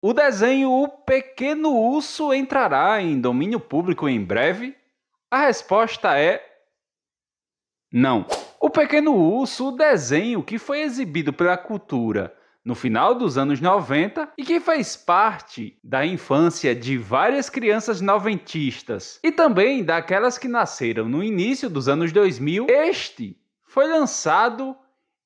O desenho O Pequeno Urso entrará em domínio público em breve? A resposta é não. O Pequeno Urso, o desenho que foi exibido pela Cultura no final dos anos 90 e que fez parte da infância de várias crianças noventistas e também daquelas que nasceram no início dos anos 2000, este foi lançado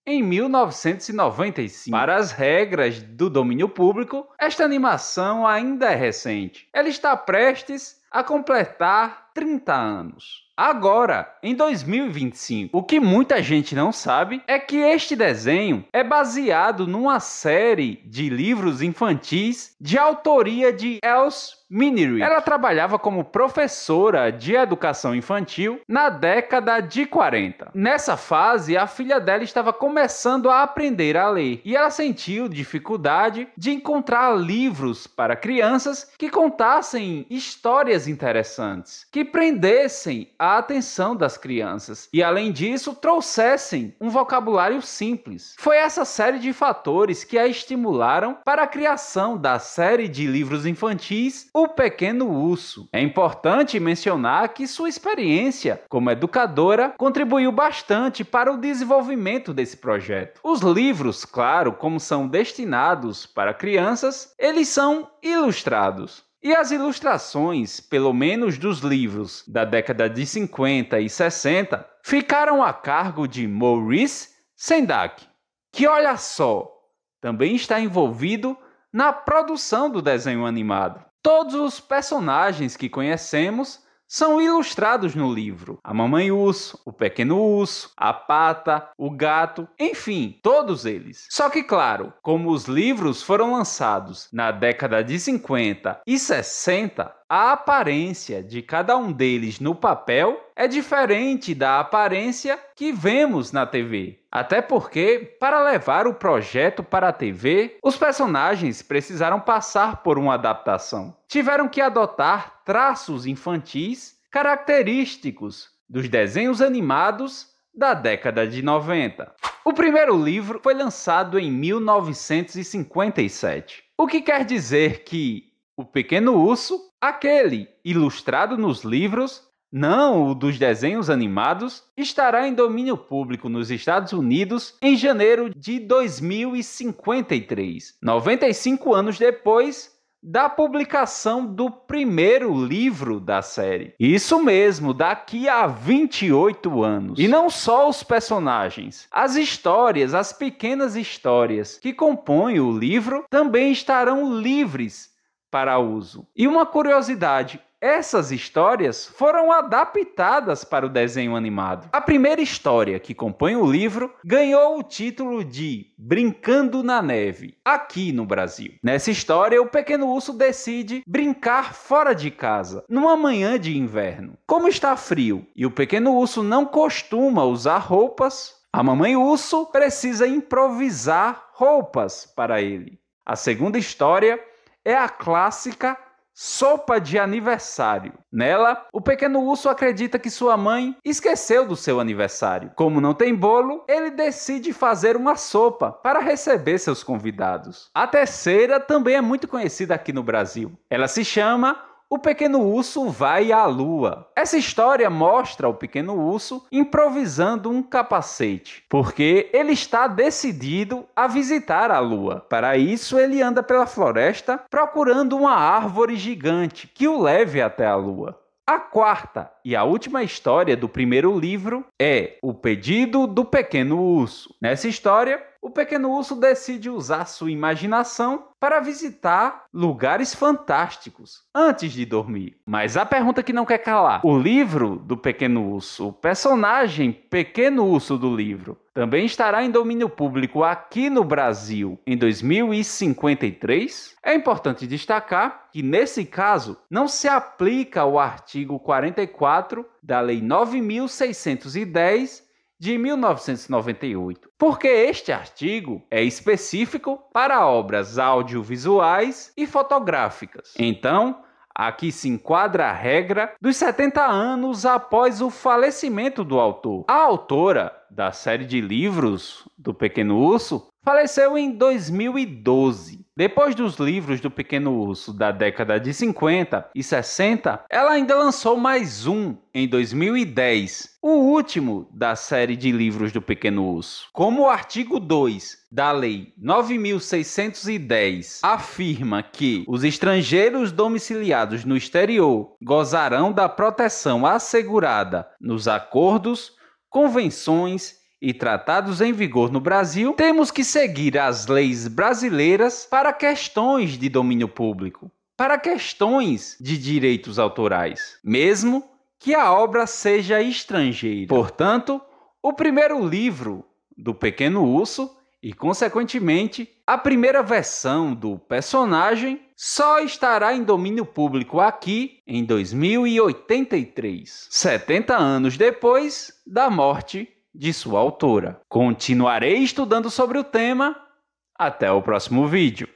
em 1995. Para as regras do domínio público, esta animação ainda é recente. Ela está prestes a completar 30 anos. Agora, em 2025, o que muita gente não sabe é que este desenho é baseado numa série de livros infantis de autoria de Else Minery. Ela trabalhava como professora de educação infantil na década de 40. Nessa fase, a filha dela estava começando a aprender a ler e ela sentiu dificuldade de encontrar livros para crianças que contassem histórias interessantes, que prendessem a atenção das crianças e, além disso, trouxessem um vocabulário simples. Foi essa série de fatores que a estimularam para a criação da série de livros infantis O Pequeno Urso. É importante mencionar que sua experiência como educadora contribuiu bastante para o desenvolvimento desse projeto. Os livros, claro, como são destinados para crianças, eles são ilustrados. E as ilustrações, pelo menos dos livros da década de 50 e 60, ficaram a cargo de Maurice Sendak, que, olha só, também está envolvido na produção do desenho animado. Todos os personagens que conhecemos são ilustrados no livro. A Mamãe Urso, o Pequeno Urso, a Pata, o Gato, enfim, todos eles. Só que, claro, como os livros foram lançados na década de 50 e 60, a aparência de cada um deles no papel é diferente da aparência que vemos na TV. Até porque, para levar o projeto para a TV, os personagens precisaram passar por uma adaptação. Tiveram que adotar traços infantis característicos dos desenhos animados da década de 90. O primeiro livro foi lançado em 1957, o que quer dizer que O Pequeno Urso, aquele ilustrado nos livros, não o dos desenhos animados, estará em domínio público nos Estados Unidos em janeiro de 2053, 95 anos depois da publicação do primeiro livro da série. Isso mesmo, daqui a 28 anos. E não só os personagens, as histórias, as pequenas histórias que compõem o livro também estarão livres para uso. E uma curiosidade, essas histórias foram adaptadas para o desenho animado. A primeira história que compõe o livro ganhou o título de Brincando na Neve, aqui no Brasil. Nessa história, o pequeno urso decide brincar fora de casa, numa manhã de inverno. Como está frio e o pequeno urso não costuma usar roupas, a mamãe urso precisa improvisar roupas para ele. A segunda história é a clássica Sopa de Aniversário. Nela, o pequeno urso acredita que sua mãe esqueceu do seu aniversário. Como não tem bolo, ele decide fazer uma sopa para receber seus convidados. A terceira também é muito conhecida aqui no Brasil. Ela se chama O Pequeno Urso Vai à Lua. Essa história mostra o pequeno urso improvisando um capacete, porque ele está decidido a visitar a lua. Para isso, ele anda pela floresta procurando uma árvore gigante que o leve até a lua. A quarta e a última história do primeiro livro é O Pedido do Pequeno Urso. Nessa história, o pequeno urso decide usar sua imaginação para visitar lugares fantásticos antes de dormir. Mas a pergunta que não quer calar: o livro do pequeno urso, o personagem pequeno urso do livro, também estará em domínio público aqui no Brasil em 2053? É importante destacar que, nesse caso, não se aplica o artigo 44 da Lei 9.610 de 1998, porque este artigo é específico para obras audiovisuais e fotográficas. Então, aqui se enquadra a regra dos 70 anos após o falecimento do autor. A autora da série de livros do Pequeno Urso faleceu em 2012. Depois dos livros do Pequeno Urso da década de 50 e 60, ela ainda lançou mais um em 2010, o último da série de livros do Pequeno Urso. Como o artigo 2 da Lei 9.610 afirma que os estrangeiros domiciliados no exterior gozarão da proteção assegurada nos acordos, convenções e tratados em vigor no Brasil, temos que seguir as leis brasileiras para questões de domínio público, para questões de direitos autorais, mesmo que a obra seja estrangeira. Portanto, o primeiro livro do Pequeno Urso e, consequentemente, a primeira versão do personagem só estará em domínio público aqui em 2083, 70 anos depois da morte de sua autora. Continuarei estudando sobre o tema. Até o próximo vídeo.